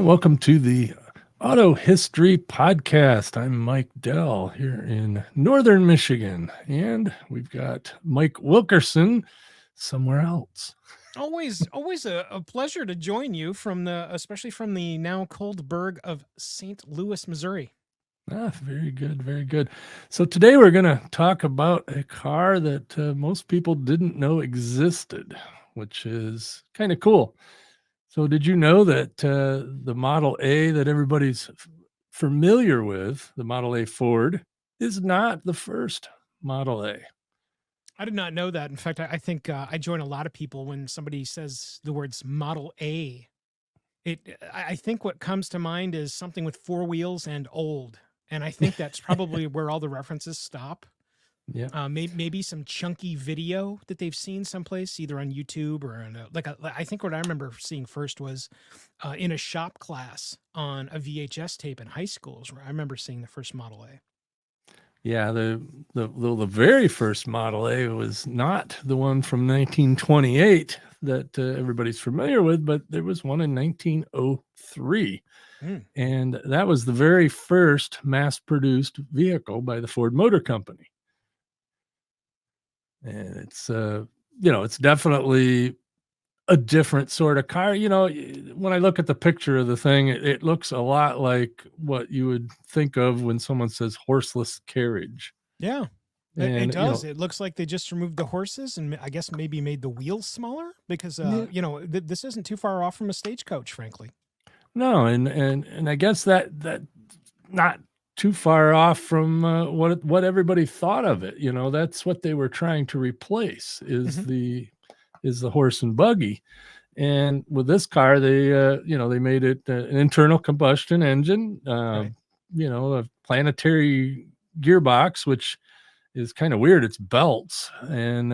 Welcome to the Auto History Podcast. I'm Mike Dell here in Northern Michigan, and we've got Mike Wilkerson somewhere else. Always a pleasure to join you especially from the now cold burg of St. Louis, Missouri. Very good, very good. So today we're going to talk about a car that most people didn't know existed, which is kind of cool. So did you know that the Model A that everybody's familiar with, the Model A Ford, is not the first Model A? I did not know that. In fact, I think I join a lot of people when somebody says the words Model A. I think what comes to mind is something with four wheels and old, and I think that's probably where all the references stop. Yeah. Maybe some chunky video that they've seen someplace, either on YouTube or I think what I remember seeing first was in a shop class on a VHS tape in high school. Is where I remember seeing the first Model A. Yeah, the very first Model A was not the one from 1928 that everybody's familiar with, but there was one in 1903. And that was the very first mass-produced vehicle by the Ford Motor Company. And it's definitely a different sort of car. When I look at the picture of the thing, it looks a lot like what you would think of when someone says horseless carriage. Yeah, it And does. It looks like they just removed the horses and I guess maybe made the wheels smaller because, yeah. This isn't too far off from a stagecoach, frankly. No, and I guess that not too far off from what everybody thought of it. That's what they were trying to replace is the horse and buggy. And with this car, they made it an internal combustion engine, Right. A planetary gearbox, which is kind of weird. It's belts, and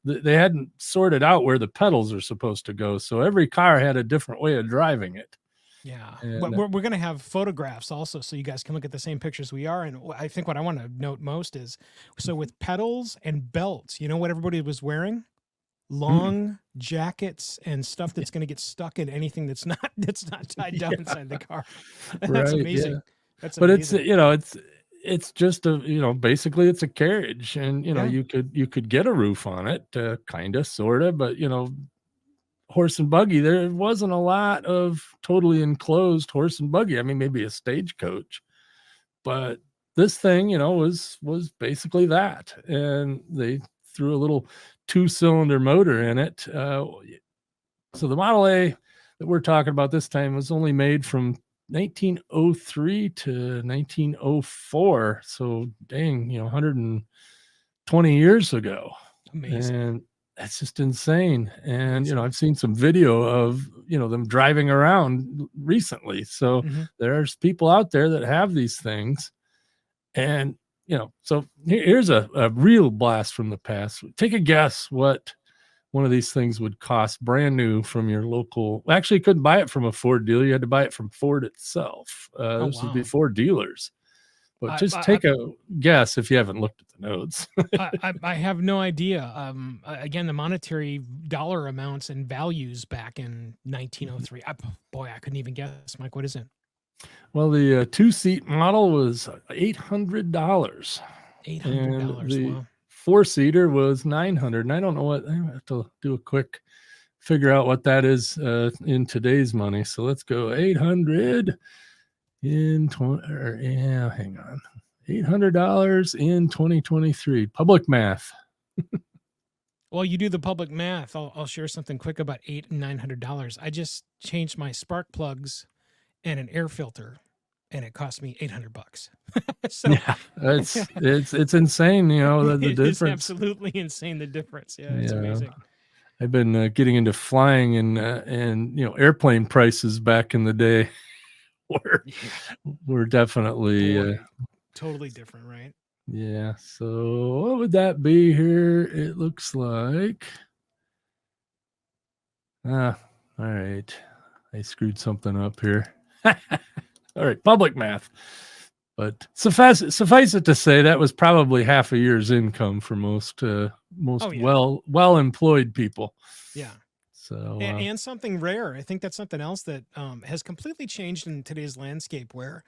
they hadn't sorted out where the pedals are supposed to go, so every car had a different way of driving it. Yeah. And We're going to have photographs also so you guys can look at the same pictures we are. And I think what I want to note most is so with pedals and belts, you know what everybody was wearing? Long jackets and stuff that's going to get stuck in anything that's not tied down inside the car. That's right, amazing. yeah. That's But amazing. it's just basically it's a carriage, and Yeah. you could get a roof on it, kind of, sort of, but horse and buggy, there wasn't a lot of totally enclosed horse and buggy. I mean, maybe a stagecoach, but this thing, was basically that. And they threw a little 2-cylinder motor in it. So the Model A that we're talking about this time was only made from 1903 to 1904. So dang, 120 years ago. Amazing. And that's just insane. And Amazing. I've seen some video of them driving around recently. So there's people out there that have these things. And so here's a real blast from the past. Take a guess what one of these things would cost brand new from your local. Actually, you couldn't buy it from a Ford dealer. You had to buy it from Ford itself. This was before dealers. But just take a guess if you haven't looked at the notes. I have no idea. Again, the monetary dollar amounts and values back in 1903. I couldn't even guess. Mike, what is it? Well, the 2-seat model was $800. $800. The Wow. 4-seater was $900. And I don't know what. I have to do a quick figure out what that is in today's money. So let's go 800 in hang on. $800 in 2023. Public math. Well, you do the public math. I'll share something quick about $800 and $900. I just changed my spark plugs and an air filter, and it cost me $800. So yeah, it's insane. The it difference. Is absolutely insane. The difference. Yeah, it's amazing. I've been getting into flying and airplane prices back in the day were definitely totally different, right? Yeah. So what would that be here? It looks like. All right. I screwed something up here. All right, public math. But suffice it to say that was probably half a year's income for most well-employed people. Yeah. So And something rare. I think that's something else that has completely changed in today's landscape. Where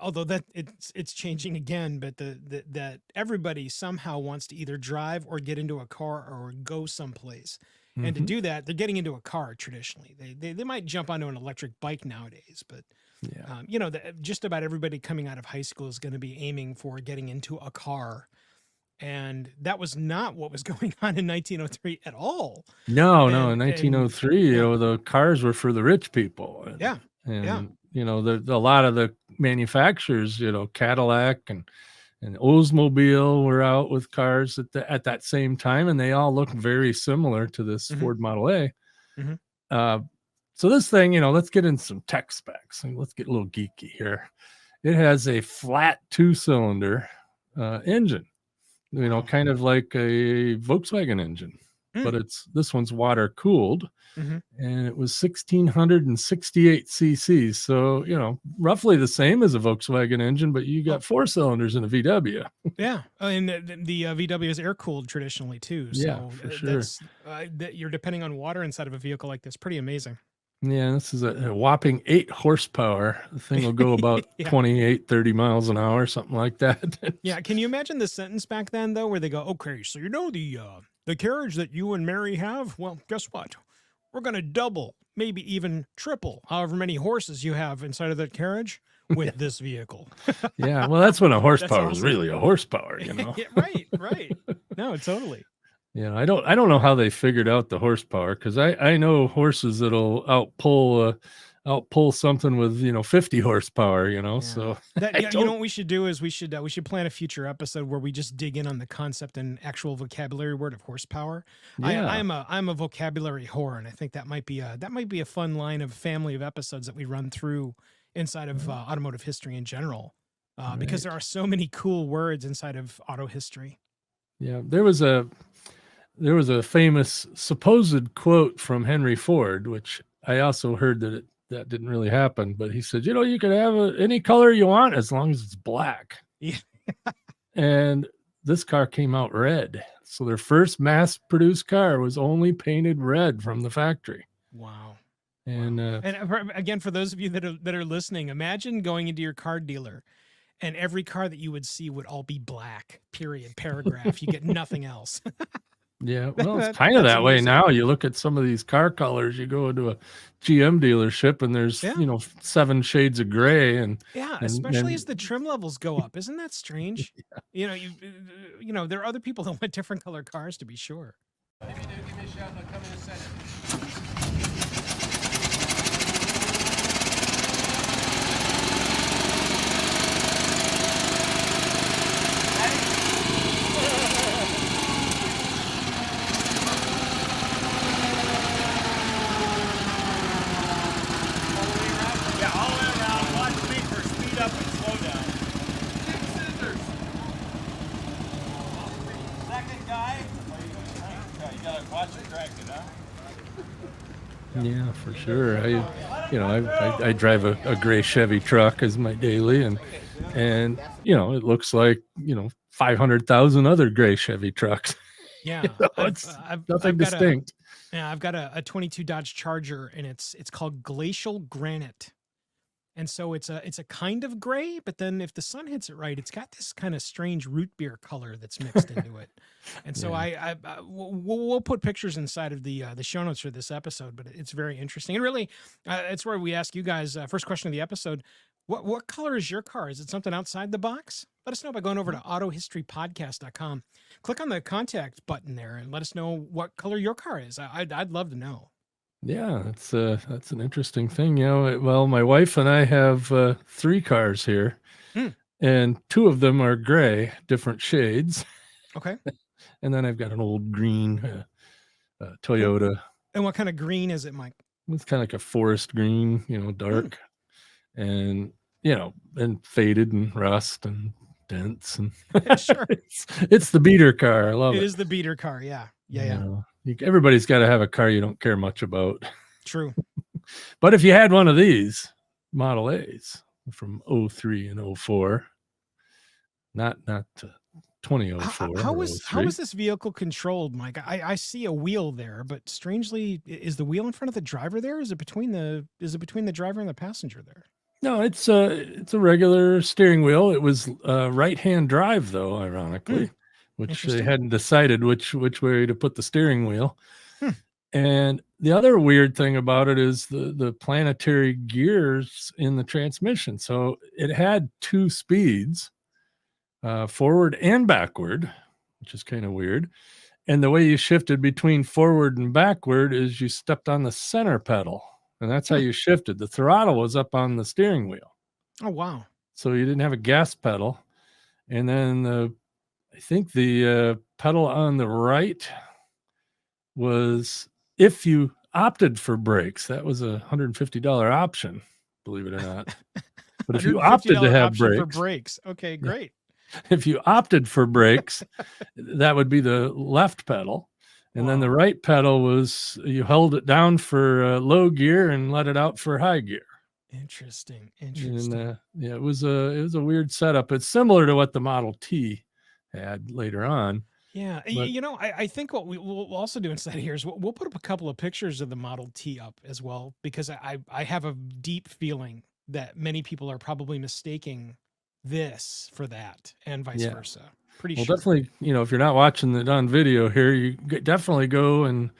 although that it's changing again, but that everybody somehow wants to either drive or get into a car or go someplace. And to mhm. do that, they're getting into a car traditionally. They might jump onto an electric bike nowadays, but Yeah. just about everybody coming out of high school is going to be aiming for getting into a car. And that was not what was going on in 1903 at all. No, no, in And 1903, yeah, the cars were for the rich people, yeah, yeah. and a lot of the manufacturers, Cadillac and Oldsmobile were out with cars at that same time, and they all look very similar to this Hmm. Ford Model A. Hmm. Uh, so this thing, let's get in some tech specs and let's get a little geeky here. It has a flat two-cylinder engine, Wow. kind of like a Volkswagen engine, but this one's water cooled, Mm-hmm. and it was 1668 cc's. So, roughly the same as a Volkswagen engine, but you Oh, got four cylinders in a VW. yeah. And the VW is air cooled traditionally too. Yeah, So for sure. that's that you're depending on water inside of a vehicle like this. Pretty amazing. Yeah, this is a whopping 8 horsepower. The thing will go about Yeah. 28, 30 miles an hour, something like that. Yeah. Can you imagine the sentence back then though, where they go, "Okay, so the carriage that you and Mary have? Well, guess what? We're going to double, maybe even triple, however many horses you have inside of that carriage with this vehicle." Yeah, well, that's when a That's horsepower is awesome. really a horsepower, Yeah, right, right. No, totally. Yeah, I don't know how they figured out the horsepower, because I know horses that'll outpull something with 50 horsepower, Yeah. So That I you know don't. what we should do is we should plan a future episode where we just dig in on the concept and actual vocabulary word of horsepower. Yeah, I'm a vocabulary whore, and I think that might be a fun line of family of episodes that we run through inside of automotive history in general, because right. there are so many cool words inside of auto history. Yeah, there was a famous supposed quote from Henry Ford, which I also heard that didn't really happen, but he said, you could have any color you want as long as it's black. Yeah. And this car came out red. So their first mass-produced car was only painted red from the factory. Wow. And And again, for those of you that are listening, imagine going into your car dealer and every car that you would see would all be black. Period. Paragraph. You get nothing else. yeah, well, it's kind of That's that way amazing. now. You look at some of these car colors, you go into a GM dealership and there's, Yeah. 7 shades of gray and Yeah, and especially as and the trim levels go up. Isn't that strange? There are other people that want different color cars to be sure. Maybe they'll give me a shout and I'll come in and set it. Yeah, all the way around. Watch me for speed up and slow down. Six scissors. Second guy. You gotta watch it drag it, huh? yeah, for sure. I drive a gray Chevy truck as my daily, and it looks like 500,000 other gray Chevy trucks. Yeah, It's nothing distinct. I've got a 22 Dodge Charger, and it's called glacial granite. And so it's a kind of gray, but then if the sun hits it right, it's got this kind of strange root beer color that's mixed into it. And so Yeah. we'll put pictures inside of the show notes for this episode, but it's very interesting. And really, it's where we ask you guys, first question of the episode, what color is your car? Is it something outside the box? Let us know by going over to autohistorypodcast.com. Click on the contact button there and let us know what color your car is. I'd love to know. Yeah, that's an interesting thing. Well, my wife and I have 3 cars here, Hmm. and 2 of them are gray, different shades, Okay. and then I've got an old green Toyota. And what kind of green is it, Mike? It's kind of like a forest green, dark, and and faded and rust and dents, and Sure. it's the beater car. I love It it. is the beater car. Yeah. Yeah. Everybody's got to have a car you don't care much about. True. But if you had one of these Model A's from 03 and 04, not 2004 How or was 03. this vehicle controlled, Mike? I see a wheel there, but strangely, is the wheel in front of the driver there? Is it between the driver and the passenger there? No, it's a regular steering wheel. It was right-hand drive though, ironically, which they Interesting. hadn't decided which way to put the steering wheel. Hmm. And the other weird thing about it is the planetary gears in the transmission. So it had 2 speeds, forward and backward, which is kind of weird. And the way you shifted between forward and backward is you stepped on the center pedal, and that's how you shifted. The throttle was up on the steering wheel. Oh, wow. So you didn't have a gas pedal. And then I think the pedal on the right was, if you opted for brakes, that was a $150 option, believe it or not. But if you opted to have option for brakes, brakes. Okay, great. if you opted for brakes, that would be the left pedal. And then the Wow. right pedal was, you held it down for low gear and let it out for high gear. Interesting. And yeah, it was a weird setup. It's similar to what the Model T had later on. Yeah, But- I think what we'll also do inside here is we'll put up a couple of pictures of the Model T up as well, because I have a deep feeling that many people are probably mistaking this for that, and vice Yeah. versa. Pretty Well, sure. definitely, if you're not watching it on video here, you definitely go and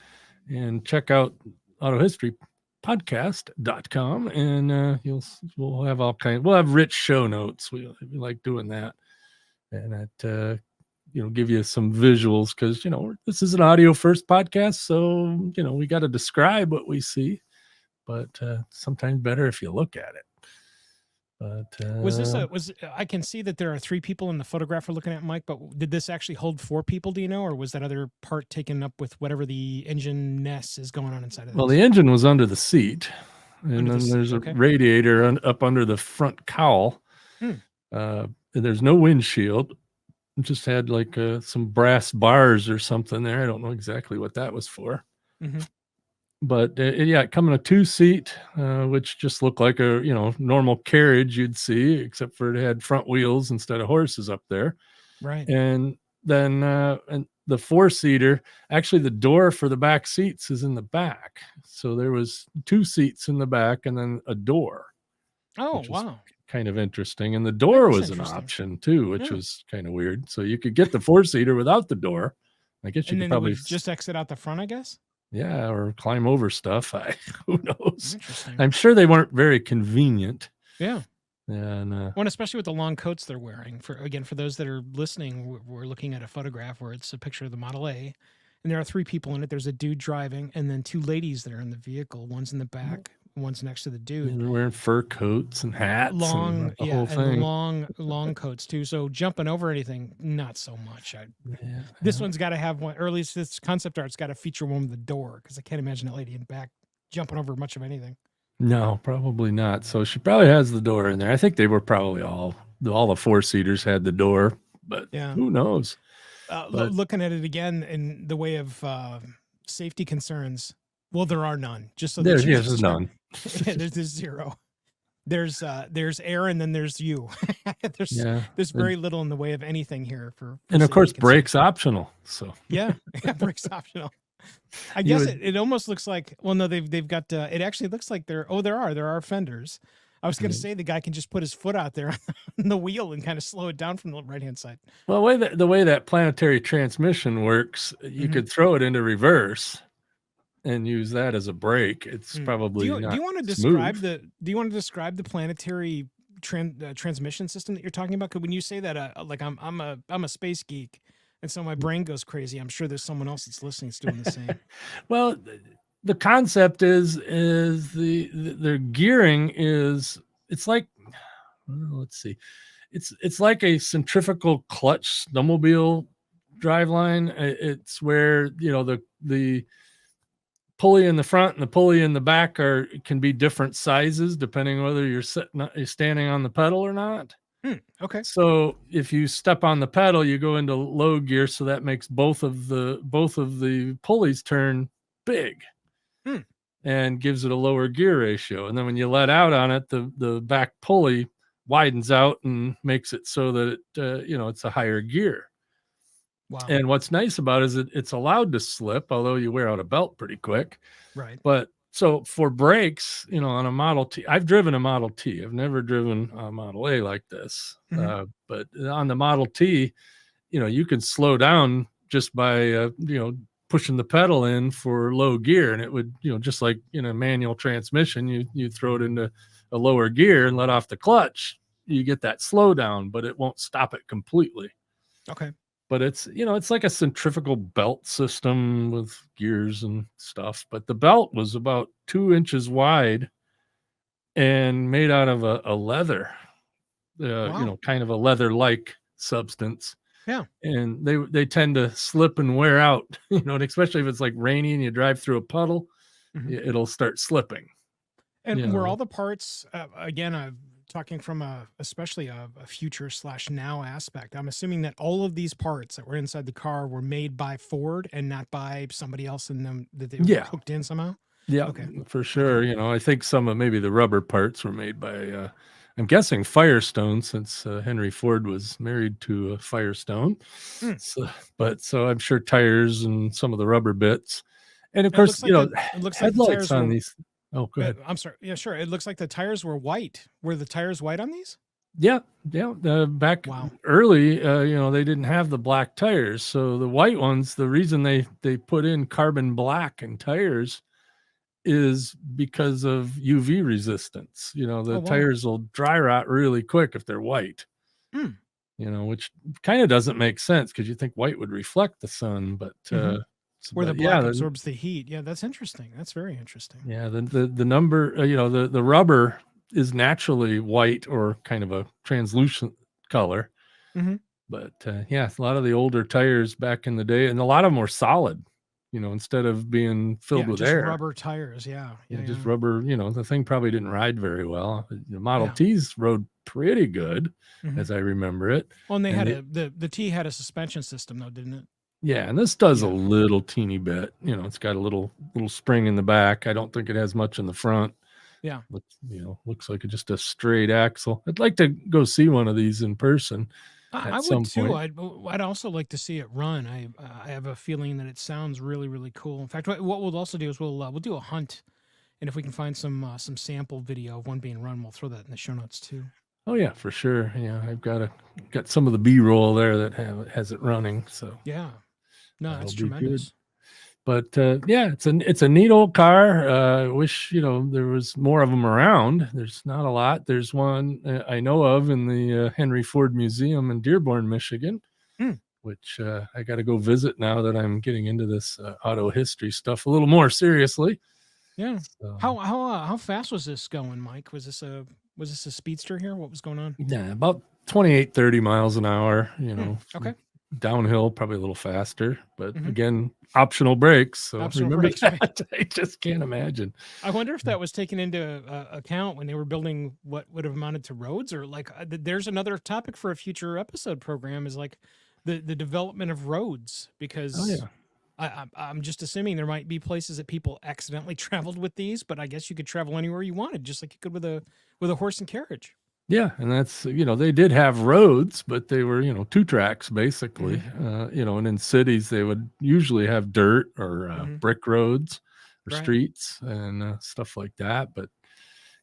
check out autohistorypodcast.com, and we'll have we'll have rich show notes. We like doing that, and that give you some visuals, because this is an audio first podcast, so we got to describe what we see, but sometimes better if you look at it. But I can see that there are 3 people in the photograph we're looking at, Mike, but did this actually hold 4 people, do you know, or was that other part taken up with whatever the engine ness is going on inside of this? Well, the engine was under the seat, and Under the then seat, there's a okay. radiator up under the front cowl. And there's no windshield. It just had like some brass bars or something there. I don't know exactly what that was for. Mhm. But it come in a 2-seat, which just looked like a normal carriage you'd see, except for it had front wheels instead of horses up there. Right. And then and the 4-seater, actually the door for the back seats is in the back. So there was 2 seats in the back and then a door. Oh, which was wow. kind of interesting. And the door is was an interesting. option too, which Yeah. was kind of weird. So you could get the 4-seater without the door. I guess you And could then it probably would just exit out the front, I guess. yeah, or climb over stuff. Who knows? Interesting. I'm sure they weren't very convenient. Yeah. And Well, and especially with the long coats they're wearing. For those that are listening, we're looking at a photograph where it's a picture of the Model A, and there are 3 people in it. There's a dude driving, and then 2 ladies that are in the vehicle. One's in the back, one's next to the dude. they're wearing fur coats and hats, Long, and the whole thing. and long coats too. So jumping over anything, not so much. This one's got to have one, or at least this concept art's got to feature one with the door, because I can't imagine that lady in back jumping over much of anything. No, probably not. So she probably has the door in there. I think they were probably all the 4-seaters had the door, but Yeah. who knows? But- Looking at it again in the way of safety concerns, well, there are none. Just so There's that you there's none. there's 0. There's air, and then there's you. there's Yeah. there's very little in the way of anything here for And of safety course, concerns. brakes optional. So Yeah, brakes optional. I You guess would- it almost looks like, well, no, they've got it actually looks like there are fenders. I was going to Mhm. say the guy can just put his foot out there on the wheel and kind of slow it down from the right hand side. well, the way that planetary transmission works, you Mhm. could throw it into reverse and use that as a brake. It's probably Do not you want to smooth. describe the planetary transmission system that you're talking about? Because when you say that, like I'm a space geek, and so my brain goes crazy. I'm sure there's someone else that's listening that's doing the same. Well, the concept is their gearing is, it's like, well, let's see, it's like a centrifugal clutch snowmobile driveline. It's where the pulley in the front and the pulley in the back can be different sizes depending on whether you're standing on the pedal or not. Okay. So if you step on the pedal, you go into low gear, so that makes both of the pulleys turn big, and gives it a lower gear ratio. And then when you let out on it, the back pulley widens out and makes it so that it, it's a higher gear. Wow. And what's nice about it is it's allowed to slip, although you wear out a belt pretty quick. Right. But so for brakes, on a Model T, I've driven a Model T. I've never driven a Model A like this. But on the Model T, you can slow down just by, pushing the pedal in for low gear. And it would, just like in a manual transmission, you throw it into a lower gear and let off the clutch. You get that slowdown, but it won't stop it completely. Okay. But it's, it's like a centrifugal belt system with gears and stuff. But the belt was about 2 inches wide and made out of a leather, Wow. kind of a leather-like substance. Yeah. And they tend to slip and wear out, and especially if it's like rainy and you drive through a puddle, it'll start slipping. And were all the parts, again, talking from especially a future / now aspect, I'm assuming that all of these parts that were inside the car were made by Ford and not by somebody else in them, that they were hooked in somehow? Yeah, Okay. for sure. I think some of maybe the rubber parts were made by, I'm guessing Firestone, since Henry Ford was married to a Firestone. So I'm sure tires and some of the rubber bits. And of course, it looks like the headlights tires on were, these. Oh, go ahead. I'm sorry. Yeah, sure. It looks like the tires were white. Were the tires white on these? Yeah. Back early, they didn't have the black tires. So the white ones, the reason they put in carbon black in tires is because of UV resistance. Tires will dry rot really quick if they're white. Which kind of doesn't make sense because you think white would reflect the sun, but where the black absorbs the heat. Yeah, that's interesting. That's very interesting. Yeah, the number, the rubber is naturally white or kind of a translucent color. But a lot of the older tires back in the day, and a lot of them were solid, instead of being filled with just air. Rubber tires. Just rubber. The thing probably didn't ride very well. The Model T's rode pretty good, as I remember it. Well, and they had the T had a suspension system though, didn't it? Yeah, and this does a little teeny bit. It's got a little spring in the back. I don't think it has much in the front. Yeah, looks like just a straight axle. I'd like to go see one of these in person. I would too. I'd also like to see it run. I have a feeling that it sounds really, really cool. In fact, what we'll also do is we'll do a hunt, and if we can find some sample video of one being run, we'll throw that in the show notes too. Oh yeah, for sure. Yeah, I've got some of the B-roll there that has it running. So yeah, no, that's tremendous. Good. But it's a neat old car. I wish there was more of them around. There's not a lot. There's one I know of in the Henry Ford Museum in Dearborn, Michigan, which I got to go visit now that I'm getting into this auto history stuff a little more seriously. Yeah. So, how fast was this going, Mike? Was this a speedster here? What was going on? Yeah, about 28, 30 miles an hour. Okay. Downhill, probably a little faster, but again, optional brakes. So remember that. I just can't imagine. I wonder if that was taken into account when they were building what would have amounted to roads, or there's another topic for a future episode program is like the development of roads, because I'm just assuming there might be places that people accidentally traveled with these, but I guess you could travel anywhere you wanted, just like you could with a horse and carriage. Yeah, and that's, they did have roads, but they were, 2 tracks basically. And in cities they would usually have dirt or brick roads or streets and stuff like that. But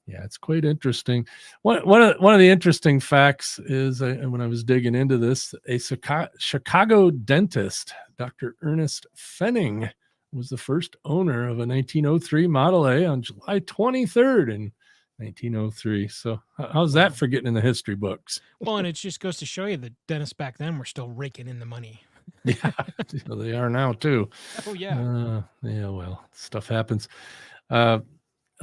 yeah, it's quite interesting. One of the interesting facts is when I was digging into this, a Chicago dentist, Dr. Ernest Fenning, was the first owner of a 1903 Model A on July 23rd in 1903. So how's that for getting in the history books? Well, and it just goes to show you that dentists back then were still raking in the money. Yeah, they are now too. Oh yeah. Well, stuff happens. A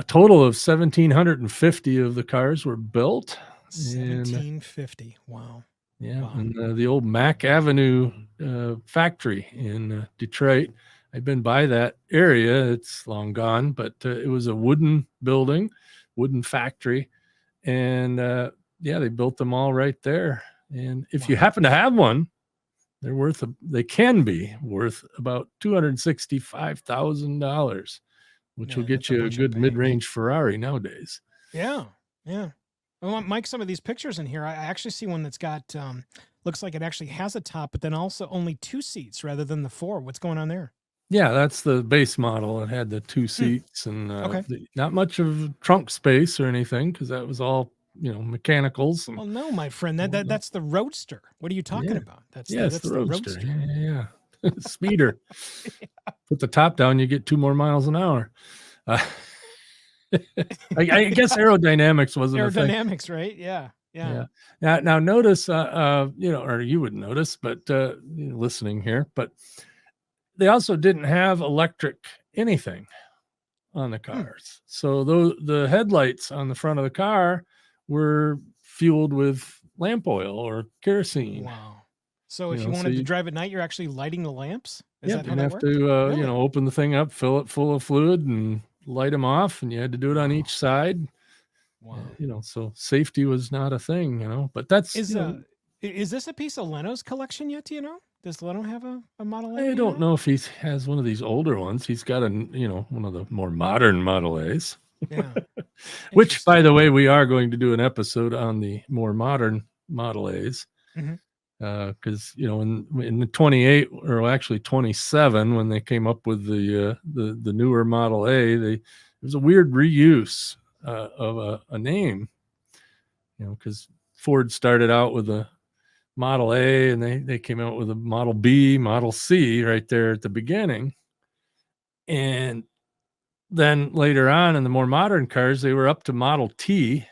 total of 1,750 of the cars were built. 1,750. Wow. Yeah, wow. And the old Mack Avenue factory in Detroit. I've been by that area. It's long gone, but it was a wooden building, wooden factory, and they built them all right there. And if you happen to have one, they can be worth about $265,000, which will get you a good mid-range Ferrari nowadays. Yeah. Well, Mike, some of these pictures in here, I actually see one that's got looks like it actually has a top, but then also only 2 seats rather than the 4. What's going on there? Yeah, that's the base model. It had the 2 seats and Okay. not much of trunk space or anything because that was all, mechanicals. And Well, no, my friend, whatnot. that's the Roadster. What are you talking Yeah. about? That's Yeah, it's that's the Roadster. Roadster. Yeah. Speeder. Put the top down, you get 2 more miles an hour. I guess aerodynamics wasn't a thing. Aerodynamics, right? Yeah. Yeah. Now notice, or you would notice, but listening here, but they also didn't have electric anything on the cars. So the headlights on the front of the car were fueled with lamp oil or kerosene. Wow. So if You you know, so wanted to you- drive at night, you're actually lighting the lamps? Is Yeah, that how you'd that have worked? to, Really? open the thing up, fill it full of fluid, and light them off, and you had to do it on each side. Wow. So safety was not a thing, But that's Is this a piece of Leno's collection yet? Do you know? Does Leno have a Model A? I don't know if he has one of these older ones. He's got one of the more modern Model A's. Yeah. Which, by the way, we are going to do an episode on the more modern Model A's. Mhm. Because in the 28 or actually 27, when they came up with the newer Model A, it was a weird reuse of a name. Because Ford started out with a Model A, and they came out with a Model B, Model C right there at the beginning, and then later on in the more modern cars, they were up to Model T,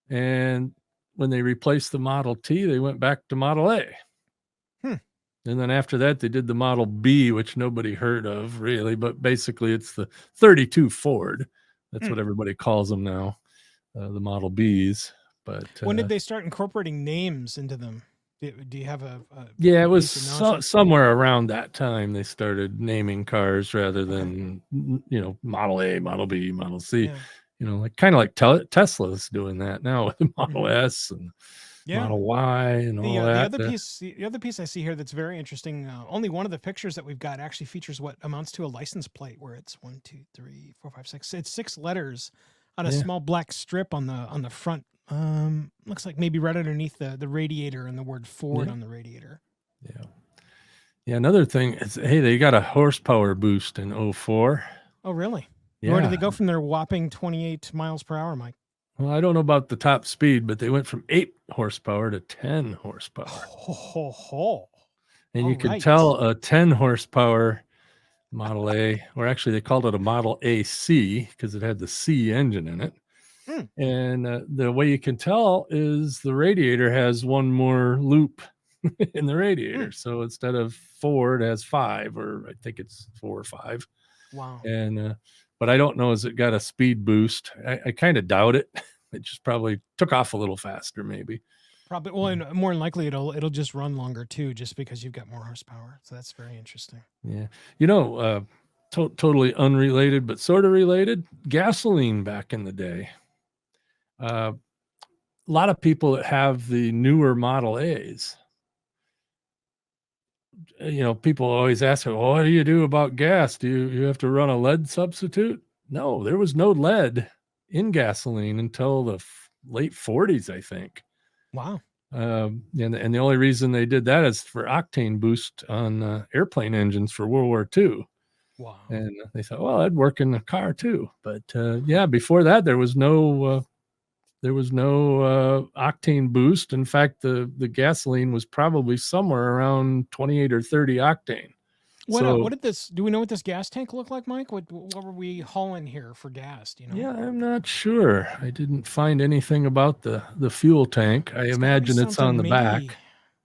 and when they replaced the Model T, they went back to Model A. And then after that, they did the Model B, which nobody heard of really, but basically it's the 32 Ford. That's what everybody calls them now, the Model Bs. But when did they start incorporating names into them? Do you have a yeah, it was piece of knowledge? somewhere around that time they started naming cars rather than Model A, Model B, Model C. Yeah. Kind of like Tesla's doing that now with the Model S and Model Y and all that. The other piece I see here that's very interesting. Only one of the pictures that we've got actually features what amounts to a license plate, where it's 1, 2, 3, 4, 5, 6. It's 6 letters on a small black strip on the front. Looks like maybe right underneath the radiator and the word Ford on the radiator. Yeah. Another thing is, hey, they got a horsepower boost in 04. Oh, really? Yeah. Where did they go from their whopping 28 miles per hour, Mike? Well, I don't know about the top speed, but they went from 8 horsepower to 10 horsepower. And you can tell a 10 horsepower Model A, or actually they called it a Model AC because it had the C engine in it. And the way you can tell is the radiator has one more loop in the radiator. So instead of 4, it has 5, or I think it's 4 or 5. Wow. And but I don't know, has it got a speed boost? I kind of doubt it. It just probably took off a little faster, maybe. Probably. Well, and more than likely it'll just run longer too, just because you've got more horsepower. So that's very interesting. Yeah. Totally unrelated, but sort of related. Gasoline back in the day. A lot of people that have the newer Model A's, people always ask, well, what do you do about gas? Do you have to run a lead substitute? No, there was no lead in gasoline until the late 40s, I think. Wow. And the only reason they did that is for octane boost on airplane engines for World War II. Wow. And they thought, well, that'd work in the car too. But before that, there was no octane boost. In fact, the gasoline was probably somewhere around 28 or 30 octane. What did this? Do we know what this gas tank looked like, Mike? What were we hauling here for gas? Do you know? Yeah, I'm not sure. I didn't find anything about the fuel tank. I imagine it's on the back.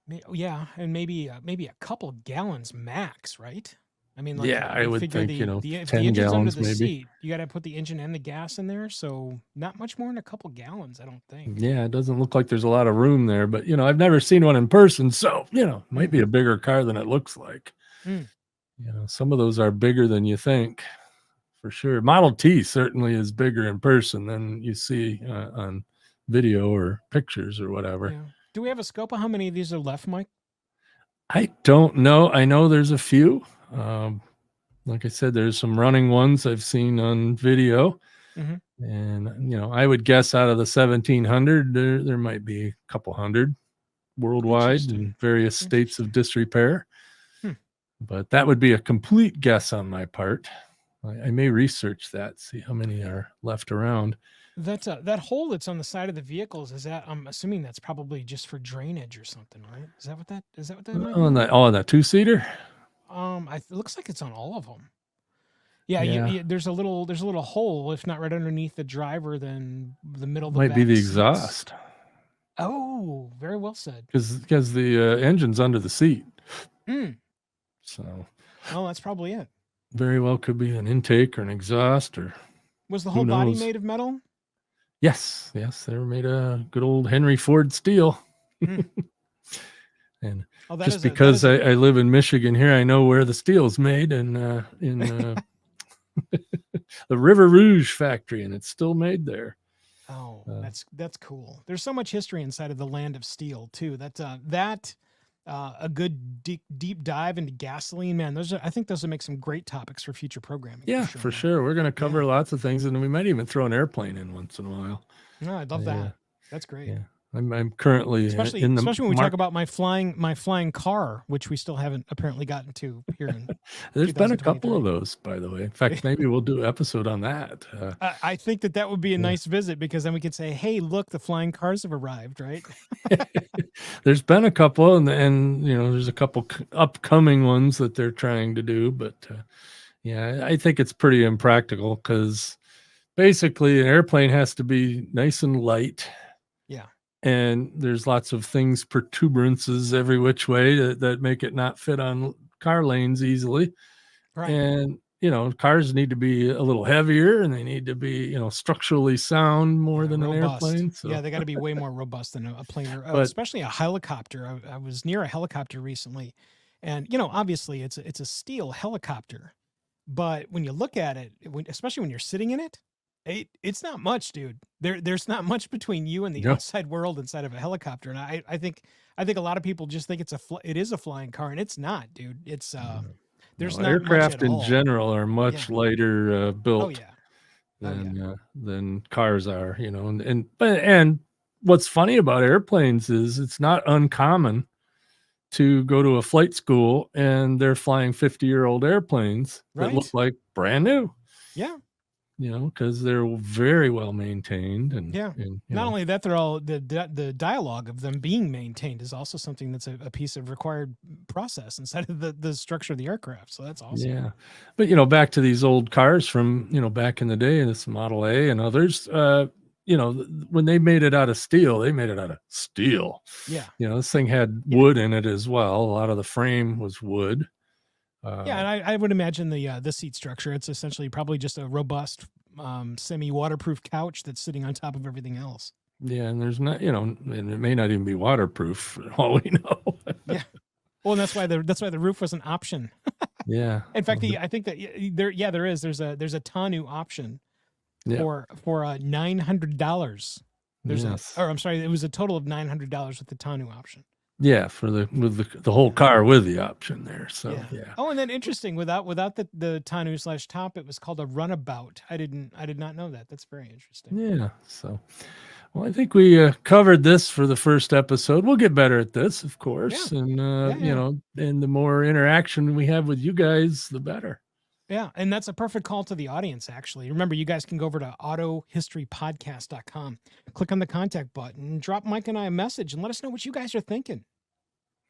And maybe a couple gallons max, right? I mean, I would think, if 10 the engine's gallons under the maybe. seat, you got to put the engine and the gas in there. So not much more than a couple gallons, I don't think. Yeah, it doesn't look like there's a lot of room there, but I've never seen one in person, so might be a bigger car than it looks like. Some of those are bigger than you think, for sure. Model T certainly is bigger in person than you see on video or pictures or whatever. Yeah. Do we have a scope of how many of these are left, Mike? I don't know. I know there's a few. Like I said, there's some running ones I've seen on video. Mhm. And I would guess out of the 1,700, there might be a couple hundred worldwide in Interesting. various states of disrepair. Hmm. But that would be a complete guess on my part. I may research that, see how many are left around. That hole that's on the side of the vehicles, is that, I'm assuming that's probably just for drainage or something, right? Is that what that might On be? that two-seater? It looks like it's on all of them. Yeah, Yeah. there's a little hole, if not right underneath the driver, then the middle of the Might be back the seats. exhaust. Oh, very well said. Because the engine's under the seat. Mm. So Oh, that's probably it. very well could be an intake or an exhaust, or Was the who whole body knows? made of metal? Yes, they were made of good old Henry Ford steel. Hmm. And Oh, that just is a because I live in Michigan here, I know where the steel's made, and in the River Rouge factory, and it's still made there. Oh, that's cool. There's so much history inside of the land of steel too. A good deep dive into gasoline, man. I think those would make some great topics for future programming. Yeah, for sure. We're going to cover lots of things, and we might even throw an airplane in once in a while. No, I'd love that. That's great. Yeah, I'm currently especially in the when we talk about my flying car, which we still haven't apparently gotten to here in There's been a couple of those, by the way. In fact, maybe we'll do an episode on that. I think that would be a nice visit, because then we could say, hey, look, the flying cars have arrived, right? There's been a couple, and there's a couple upcoming ones that they're trying to do, but I think it's pretty impractical, because basically an airplane has to be nice and light. Yeah. And there's lots of things, protuberances every which way that make it not fit on car lanes easily. Right. And, cars need to be a little heavier, and they need to be, structurally sound more than robust. an airplane. So. Yeah, they got to be way more robust than a plane, or especially a helicopter. I was near a helicopter recently, and, obviously it's a steel helicopter, but when you look at it, especially when you're sitting in it, it's not much, dude. There's not much between you and the outside world inside of a helicopter. And I think a lot of people just think it is a flying car, and it's not, dude. It's there's not aircraft much at in all. general are much lighter built than cars are, and what's funny about airplanes is it's not uncommon to go to a flight school and they're flying 50-year-old airplanes that look like brand new. Yeah. Because they're very well maintained, and not only that, they're all the dialogue of them being maintained is also something that's a piece of required process inside of the structure of the aircraft. So that's awesome. Yeah, but back to these old cars from back in the day, and this Model A and others. When they made it out of steel, they made it out of steel. Yeah. This thing had wood in it as well. A lot of the frame was wood. And I would imagine the seat structure, it's essentially probably just a robust, semi-waterproof couch that's sitting on top of everything else. Yeah, and there's not, and it may not even be waterproof for all we know. Yeah. Well, and that's why the roof was an option. Yeah. In fact, I think that there is. There's a tonneau option for $900. It was a total of $900 with the tonneau option. Yeah, with the whole car with the option there. So yeah. Oh, and then interesting, without the tonneau / top, it was called a runabout. I did not know that. That's very interesting. Yeah. So, well, I think we covered this for the first episode. We'll get better at this, of course, and and the more interaction we have with you guys, the better. Yeah, and that's a perfect call to the audience, actually. Remember, you guys can go over to autohistorypodcast.com, click on the contact button, drop Mike and I a message, and let us know what you guys are thinking.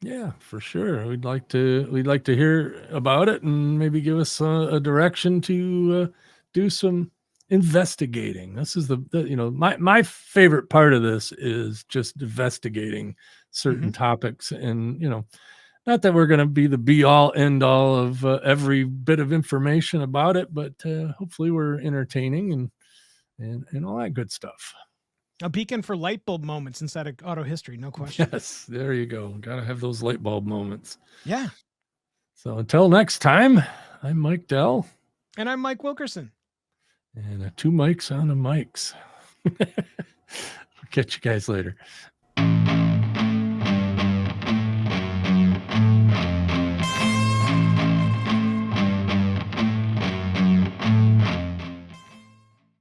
Yeah, for sure. We'd like to hear about it, and maybe give us a direction to do some investigating. This is my favorite part of this is just investigating certain topics, and not that we're going to be the be all end all of every bit of information about it, but hopefully we're entertaining and all that good stuff. A beacon for light bulb moments inside of auto history, no question. Yes, there you go. Got to have those light bulb moments. Yeah. So until next time, I'm Mike Dell. And I'm Mike Wilkerson. And 2 mics on the mics. Catch you guys later.